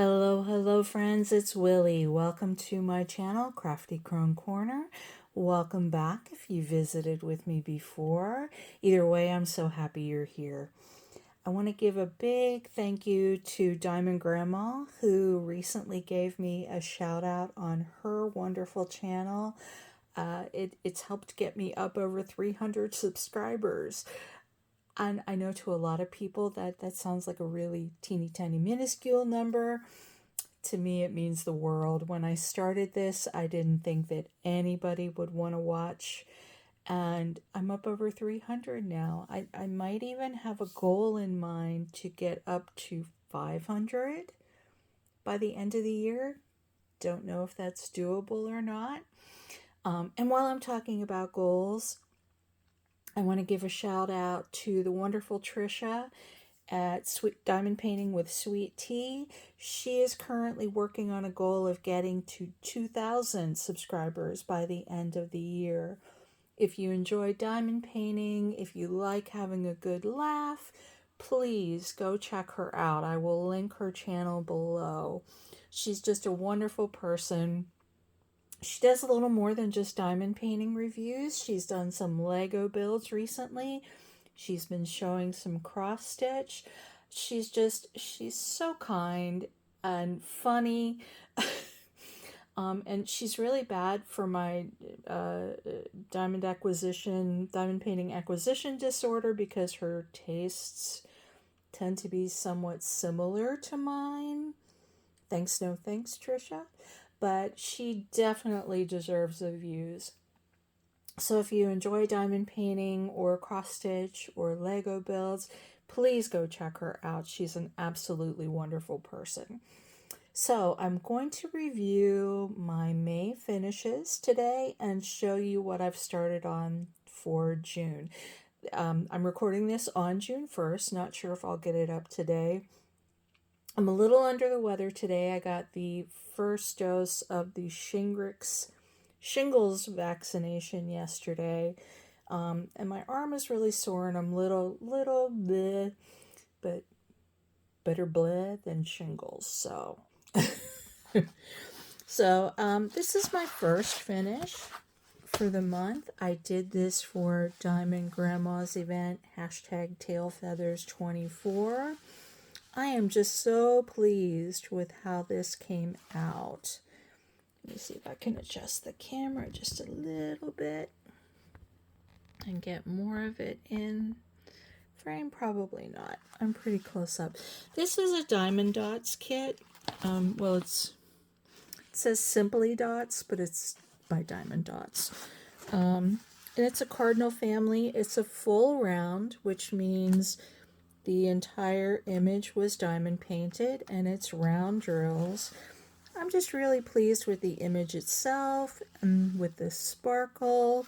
Hello, friends. It's Willie. Welcome to my channel, Crafty Crone Corner. Welcome back if you visited with me before. Either way, I'm so happy you're here. I want to give a big thank you to Diamond Grandma, who recently gave me a shout out on her wonderful channel. It's helped get me up over 300 subscribers. And I know to a lot of people that sounds like a really teeny tiny minuscule number. To me, it means the world. When I started this, I didn't think that anybody would want to watch. And I'm up over 300 now. I might even have a goal in mind to get up to 500 by the end of the year. Don't know if that's doable or not. And while I'm talking about goals, I want to give a shout out to the wonderful Trisha at Sweet Diamond Painting with Sweet Tea. She is currently working on a goal of getting to 2,000 subscribers by the end of the year. If you enjoy diamond painting, if you like having a good laugh, please go check her out. I will link her channel below. She's just a wonderful person. She does a little more than just diamond painting reviews. She's done some Lego builds recently. She's been showing some cross stitch. She's so kind and funny. And she's really bad for my diamond painting acquisition disorder, because her tastes tend to be somewhat similar to mine. Thanks, no thanks, Trisha. But she definitely deserves the views. So if you enjoy diamond painting or cross stitch or Lego builds, please go check her out. She's an absolutely wonderful person. So I'm going to review my May finishes today and show you what I've started on for June. I'm recording this on June 1st. Not sure if I'll get it up today. I'm a little under the weather today. I got the first dose of the shingles vaccination yesterday, and my arm is really sore, and I'm little bleh, but better bleh than shingles. So, this is my first finish for the month. I did this for Diamond Grandma's event, #tailfeathers24. I am just so pleased with how this came out. Let me see if I can adjust the camera just a little bit and get more of it in frame. Probably not. I'm pretty close up. This is a Diamond Dots kit. It says Simply Dots, but it's by Diamond Dots. And it's a cardinal family. It's a full round, which means the entire image was diamond painted, and it's round drills. I'm just really pleased with the image itself and with the sparkle.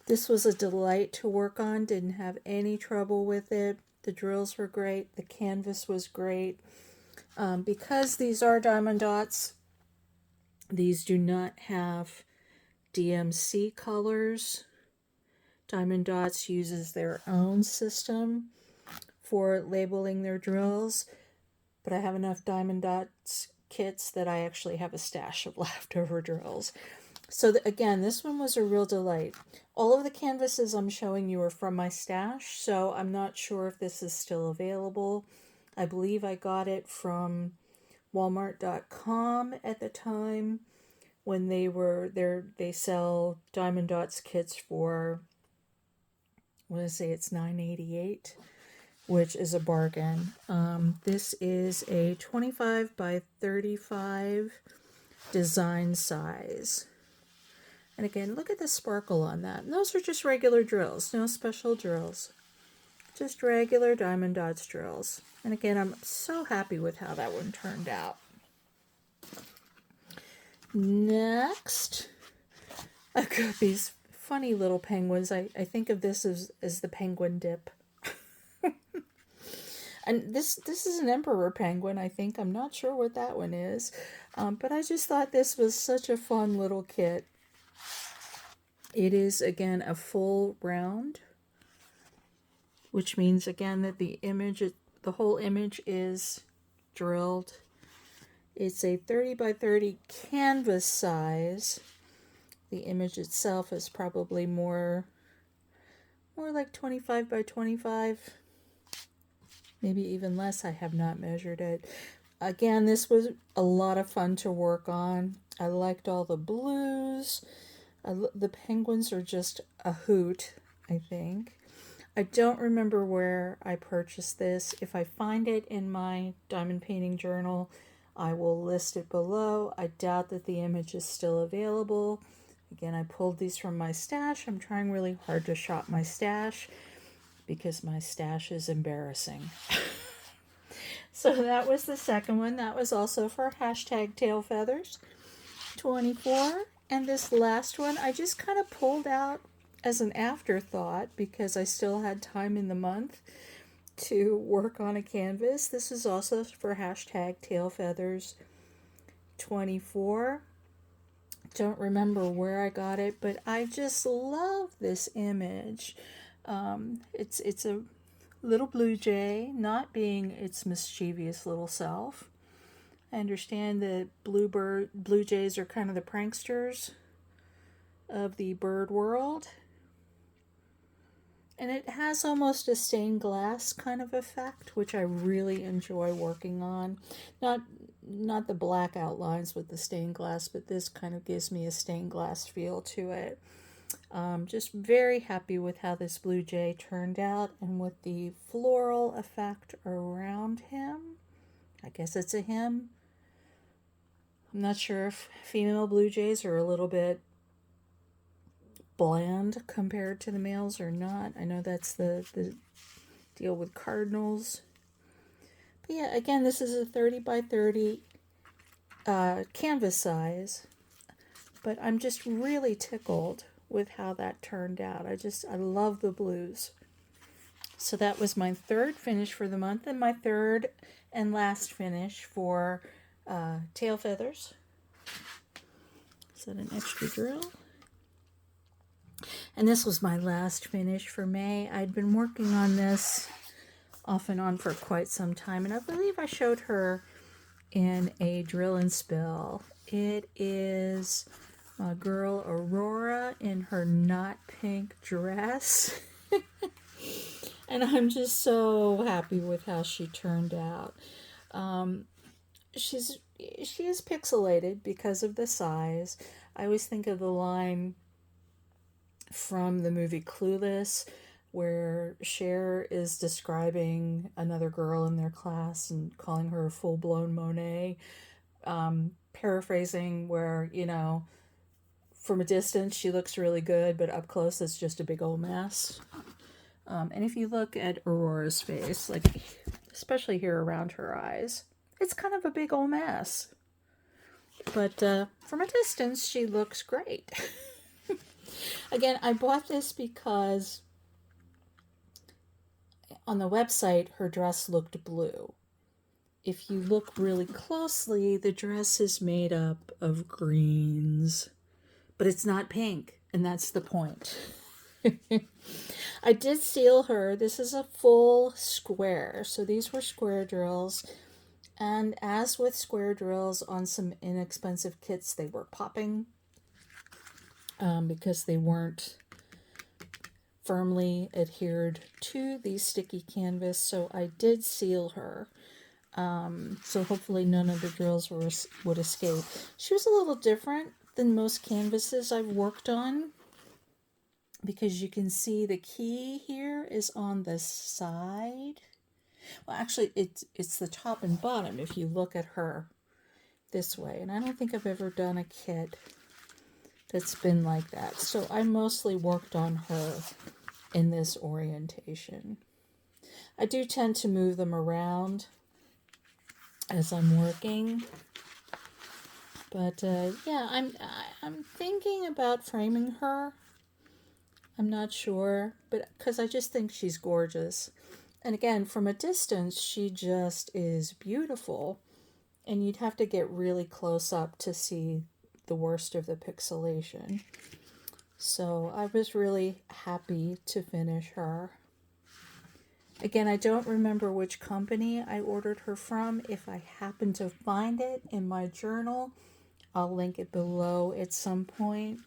This was a delight to work on. Didn't have any trouble with it. The drills were great. The canvas was great. Because these are diamond dots, these do not have DMC colors. Diamond Dots uses their own system for labeling their drills, but I have enough Diamond Dots kits that I actually have a stash of leftover drills. So again, this one was a real delight. All of the canvases I'm showing you are from my stash, so I'm not sure if this is still available. I believe I got it from Walmart.com at the time when they were there. They sell Diamond Dots kits for, I want to say it's $9.88, which is a bargain. This is a 25 by 35 design size. And again, look at the sparkle on that. And those are just regular drills, no special drills. Just regular Diamond Dots drills. And again, I'm so happy with how that one turned out. Next, I've got these funny little penguins. I think of this as the penguin dip. And this is an emperor penguin, I think. I'm not sure what that one is. But I just thought this was such a fun little kit. It is, again, a full round, which means, again, that the whole image is drilled. It's a 30 by 30 canvas size. The image itself is probably more like 25 by 25, maybe even less. I have not measured it. Again, this was a lot of fun to work on. I liked all the blues. The penguins are just a hoot, I think. I don't remember where I purchased this. If I find it in my diamond painting journal, I will list it below. I doubt that the image is still available. Again, I pulled these from my stash. I'm trying really hard to shop my stash because my stash is embarrassing. So that was the second one. That was also for hashtag tail feathers 24. And this last one I just kind of pulled out as an afterthought because I still had time in the month to work on a canvas. This is also for hashtag tail feathers 24. Don't remember where I got it, but I just love this image. It's a little blue jay, not being its mischievous little self. I understand that blue jays are kind of the pranksters of the bird world. And it has almost a stained glass kind of effect, which I really enjoy working on. Not the black outlines with the stained glass, but this kind of gives me a stained glass feel to it. Just very happy with how this blue jay turned out and with the floral effect around him. I guess it's a him. I'm not sure if female blue jays are a little bit bland compared to the males or not. I know that's the deal with cardinals. But yeah, again, this is a 30 by 30 canvas size. But I'm just really tickled with how that turned out. I love the blues. So that was my third finish for the month and my third and last finish for tail feathers. Is that an extra drill? And this was my last finish for May. I'd been working on this off and on for quite some time, and I believe I showed her in a drill and spill. It is my girl Aurora in her not pink dress. And I'm just so happy with how she turned out. She is pixelated because of the size. I always think of the line from the movie Clueless, where Cher is describing another girl in their class and calling her a full-blown Monet. Paraphrasing, where, from a distance she looks really good, but up close it's just a big old mess. And if you look at Aurora's face, like especially here around her eyes, it's kind of a big old mess. But from a distance, she looks great. Again, I bought this because on the website, her dress looked blue. If you look really closely, the dress is made up of greens, but it's not pink, and that's the point. I did seal her. This is a full square, so these were square drills. And as with square drills on some inexpensive kits, they were popping because they weren't firmly adhered to the sticky canvas. So I did seal her. So hopefully none of the drills would escape. She was a little different than most canvases I've worked on, because you can see the key here is on the side. Well, actually, it's the top and bottom if you look at her this way. And I don't think I've ever done a kit that's been like that. So I mostly worked on her in this orientation. I do tend to move them around as I'm working. But yeah, I'm thinking about framing her. I'm not sure, but because I just think she's gorgeous. And again, from a distance, she just is beautiful. And you'd have to get really close up to see the worst of the pixelation. So I was really happy to finish her. Again, I don't remember which company I ordered her from. If I happen to find it in my journal, I'll link it below at some point.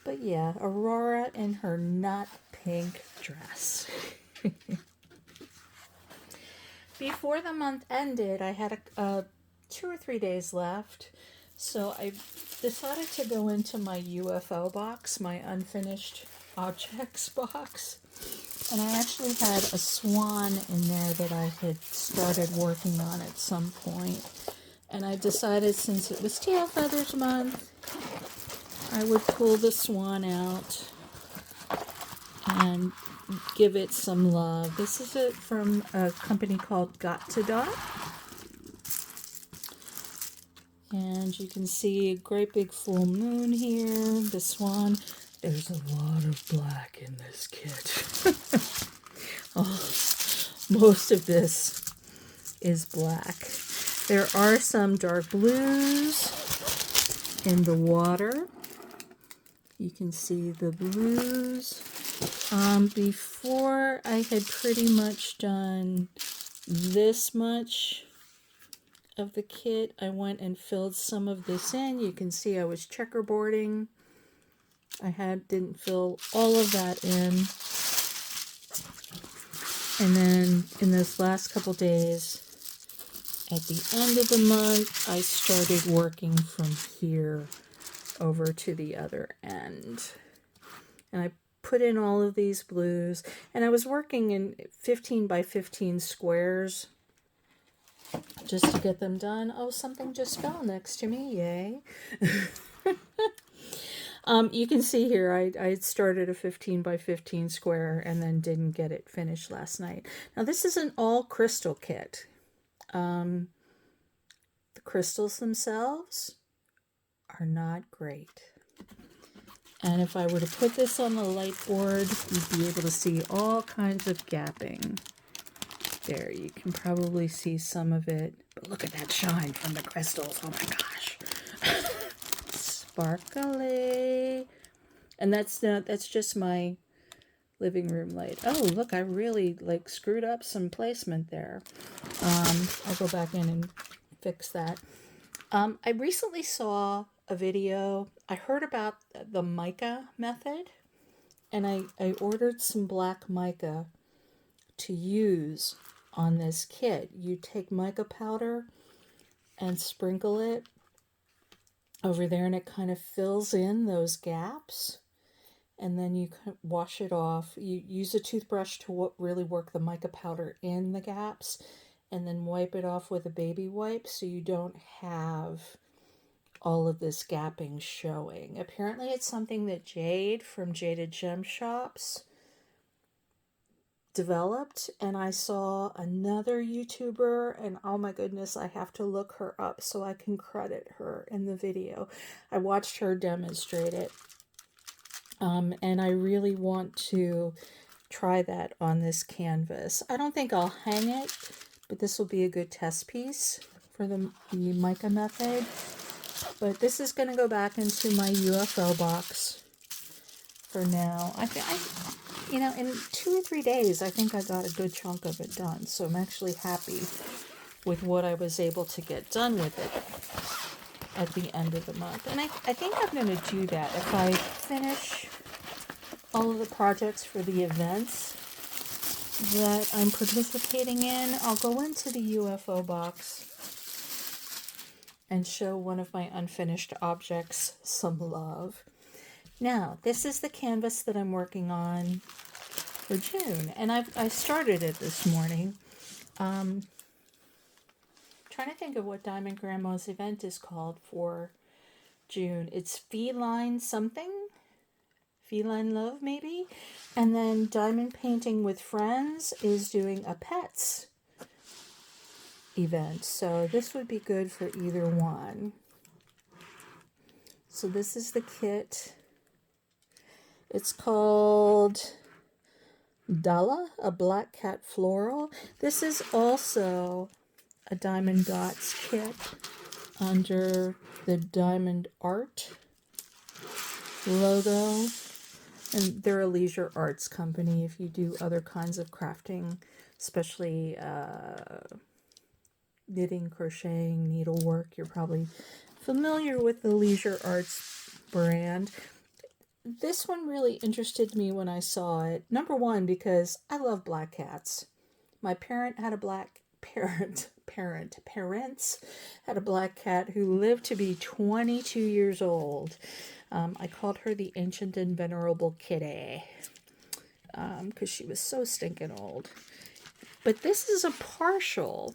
But yeah, Aurora in her nut pink dress. Before the month ended, I had 2 or 3 days left. So I decided to go into my UFO box, my unfinished objects box. And I actually had a swan in there that I had started working on at some point. And I decided, since it was Tail Feathers Month, I would pull the swan out and give it some love. This is it from a company called Got to Dot. And you can see a great big full moon here. The swan. There's a lot of black in this kit. Oh, most of this is black. There are some dark blues in the water. You can see the blues. Before I had pretty much done this much of the kit, I went and filled some of this in. You can see I was checkerboarding. I didn't fill all of that in. And then in those last couple days, at the end of the month, I started working from here over to the other end. And I put in all of these blues. And I was working in 15 by 15 squares just to get them done. Oh, something just fell next to me. Yay. You can see here I had started a 15 by 15 square and then didn't get it finished last night. Now this is an all crystal kit. The crystals themselves are not great. And if I were to put this on the light board, you'd be able to see all kinds of gapping. There, you can probably see some of it. But look at that shine from the crystals. Oh my gosh. Sparkly. And that's just my living room light. Oh, look, I really screwed up some placement there. I'll go back in and fix that. I recently saw a video. I heard about the mica method, and I ordered some black mica to use on this kit. You take mica powder and sprinkle it over there, and it kind of fills in those gaps, and then you wash it off. You use a toothbrush to really work the mica powder in the gaps, and then wipe it off with a baby wipe so you don't have all of this gapping showing. Apparently it's something that Jade from Jaded Gem Shops developed, and I saw another YouTuber, and oh my goodness, I have to look her up so I can credit her in the video. I watched her demonstrate it, and I really want to try that on this canvas. I don't think I'll hang it, but this will be a good test piece for the mica method. But this is going to go back into my UFO box for now. You know, in 2 or 3 days, I think I got a good chunk of it done. So I'm actually happy with what I was able to get done with it at the end of the month. And I think I'm going to do that. If I finish all of the projects for the events that I'm participating in, I'll go into the UFO box and show one of my unfinished objects some love. Now, this is the canvas that I'm working on for June, and I started it this morning. Trying to think of what Diamond Grandma's event is called for June. It's Feline something? Feline Love, maybe? And then Diamond Painting with Friends is doing a pets event, so this would be good for either one. So this is the kit. It's called Dala, a black cat floral. This is also a Diamond Dots kit under the Diamond Art logo. And they're a leisure arts company. If you do other kinds of crafting, especially knitting, crocheting, needlework. You're probably familiar with the Leisure Arts brand. This one really interested me when I saw it. Number one, because I love black cats. My parent had a black parents had a black cat who lived to be 22 years old. I called her the ancient and venerable kitty because she was so stinking old. But this is a partial.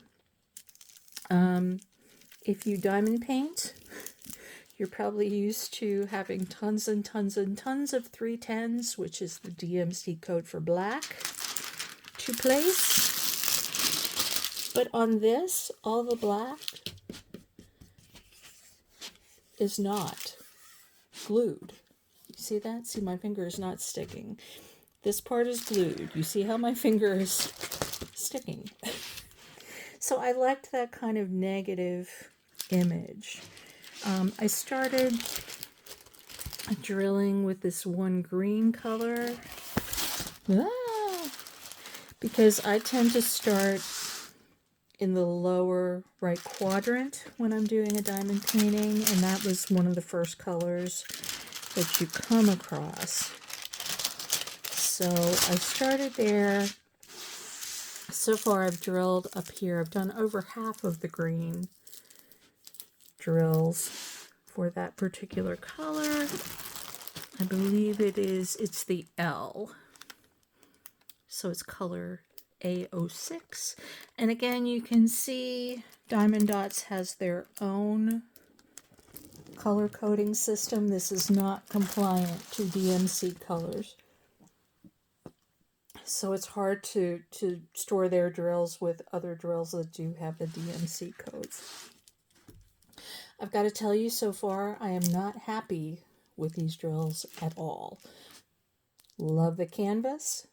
If you diamond paint, you're probably used to having tons and tons and tons of 310s, which is the DMC code for black, to place. But on this, all the black is not glued. You see that? See, my finger is not sticking. This part is glued. You see how my finger is sticking? So I liked that kind of negative image. I started drilling with this one green color because I tend to start in the lower right quadrant when I'm doing a diamond painting, and that was one of the first colors that you come across. So I started there. So far I've drilled up here. I've done over half of the green drills for that particular color. I believe it's the L. So it's color A06. And again, you can see Diamond Dots has their own color coding system. This is not compliant to DMC colors. So it's hard to store their drills with other drills that do have the DMC codes. I've got to tell you, so far, I am not happy with these drills at all. Love the canvas.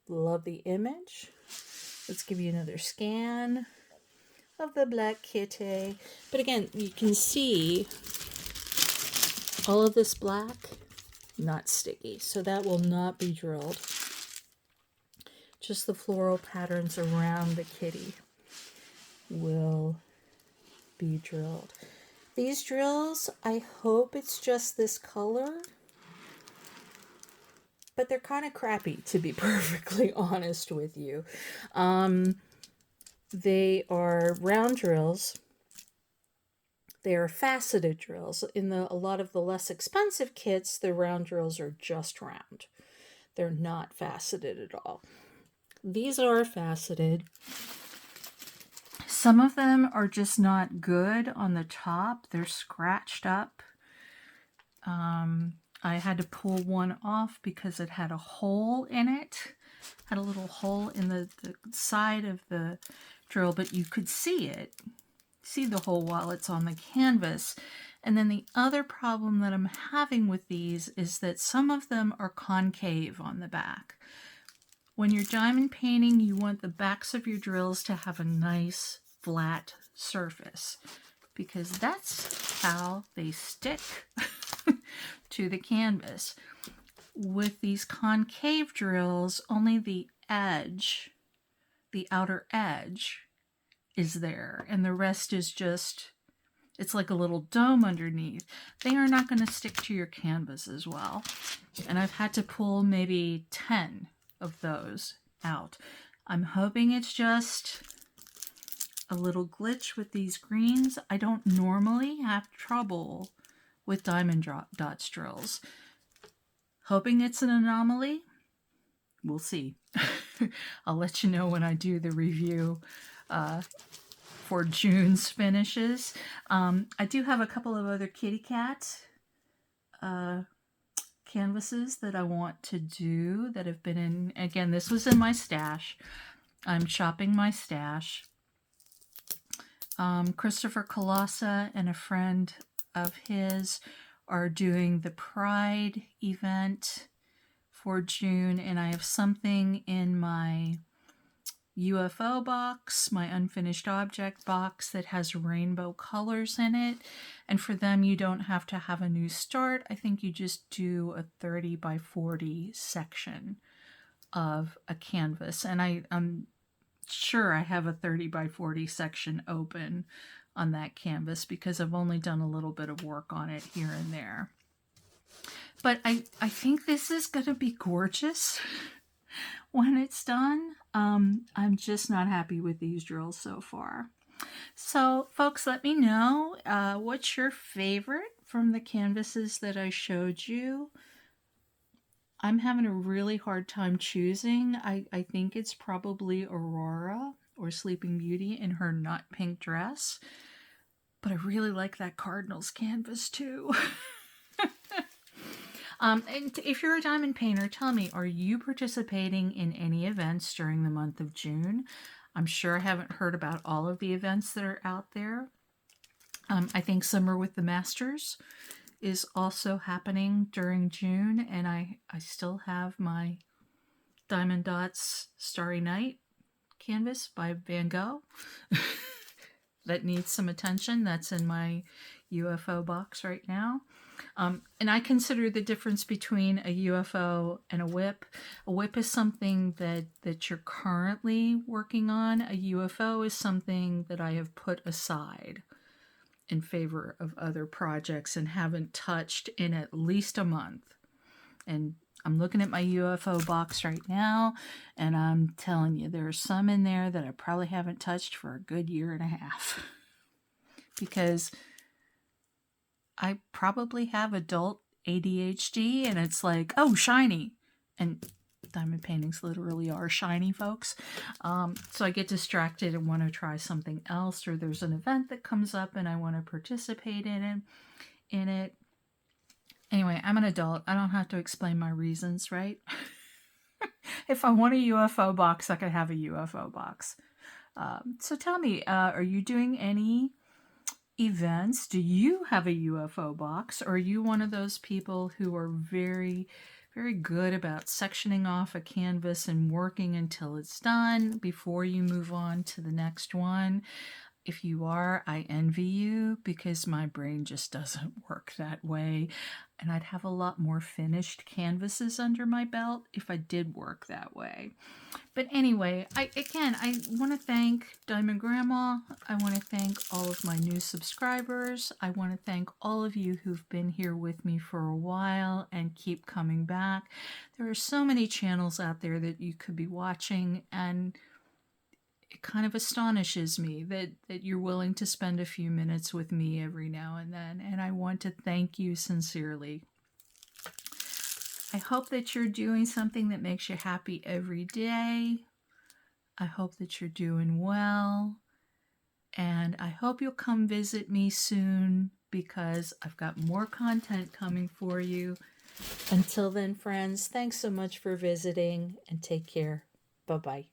Love the image. Let's give you another scan of the black kitty. But again, you can see all of this black, not sticky. So that will not be drilled. Just the floral patterns around the kitty will be drilled. These drills, I hope it's just this color, but they're kind of crappy, to be perfectly honest with you. They are round drills. They are faceted drills. In a lot of the less expensive kits, the round drills are just round. They're not faceted at all. These are faceted. Some of them are just not good on the top. They're scratched up. I had to pull one off because it had a hole in it. Had a little hole in the side of the drill, but you could see it. See the hole while it's on the canvas. And then the other problem that I'm having with these is that some of them are concave on the back. When you're diamond painting, you want the backs of your drills to have a nice flat surface because that's how they stick to the canvas. With these concave drills, only the edge, the outer edge, is there, and the rest is just, it's like a little dome underneath. They are not going to stick to your canvas as well. And I've had to pull maybe 10 of those out. I'm hoping it's just a little glitch with these greens. I don't normally have trouble with Diamond Dots drills. Hoping it's an anomaly. We'll see. I'll let you know when I do the review for June's finishes. I do have a couple of other kitty cat canvases that I want to do that have been in, again, this was in my stash. I'm shopping my stash. Christopher Colossa and a friend of his are doing the Pride event for June, and I have something in my UFO box, my unfinished object box, that has rainbow colors in it. And for them, you don't have to have a new start. I think you just do a 30 by 40 section of a canvas. And I'm sure I have a 30 by 40 section open on that canvas because I've only done a little bit of work on it here and there. But I think this is going to be gorgeous when it's done. I'm just not happy with these drills so far. So folks, let me know what's your favorite from the canvases that I showed you. I'm having a really hard time choosing. I think it's probably Aurora or Sleeping Beauty in her nut pink dress. But I really like that Cardinals canvas too. And if you're a diamond painter, tell me, are you participating in any events during the month of June? I'm sure I haven't heard about all of the events that are out there. I think Summer with the Masters is also happening during June, and I still have my Diamond Dots Starry Night canvas by Van Gogh that needs some attention. That's in my UFO box right now. And I consider the difference between a UFO and a whip. A whip is something that you're currently working on. A UFO is something that I have put aside in favor of other projects and haven't touched in at least a month. And I'm looking at my UFO box right now, and I'm telling you, there are some in there that I probably haven't touched for a good year and a half. Because I probably have adult ADHD, and it's like, oh, shiny. And diamond paintings literally are shiny, folks. So I get distracted and want to try something else, or there's an event that comes up and I want to participate in it. Anyway, I'm an adult. I don't have to explain my reasons, right? If I want a UFO box, I could have a UFO box. So tell me, are you doing any events? Do you have a UFO box? Or are you one of those people who are very, very good about sectioning off a canvas and working until it's done before you move on to the next one? If you are, I envy you, because my brain just doesn't work that way. And I'd have a lot more finished canvases under my belt if I did work that way. But anyway, I want to thank Diamond Grandma. I want to thank all of my new subscribers. I want to thank all of you who've been here with me for a while and keep coming back. There are so many channels out there that you could be watching, and it kind of astonishes me that you're willing to spend a few minutes with me every now and then, and I want to thank you sincerely. I hope that you're doing something that makes you happy every day. I hope that you're doing well, and I hope you'll come visit me soon, because I've got more content coming for you. Until then, friends, thanks so much for visiting, and take care. Bye-bye.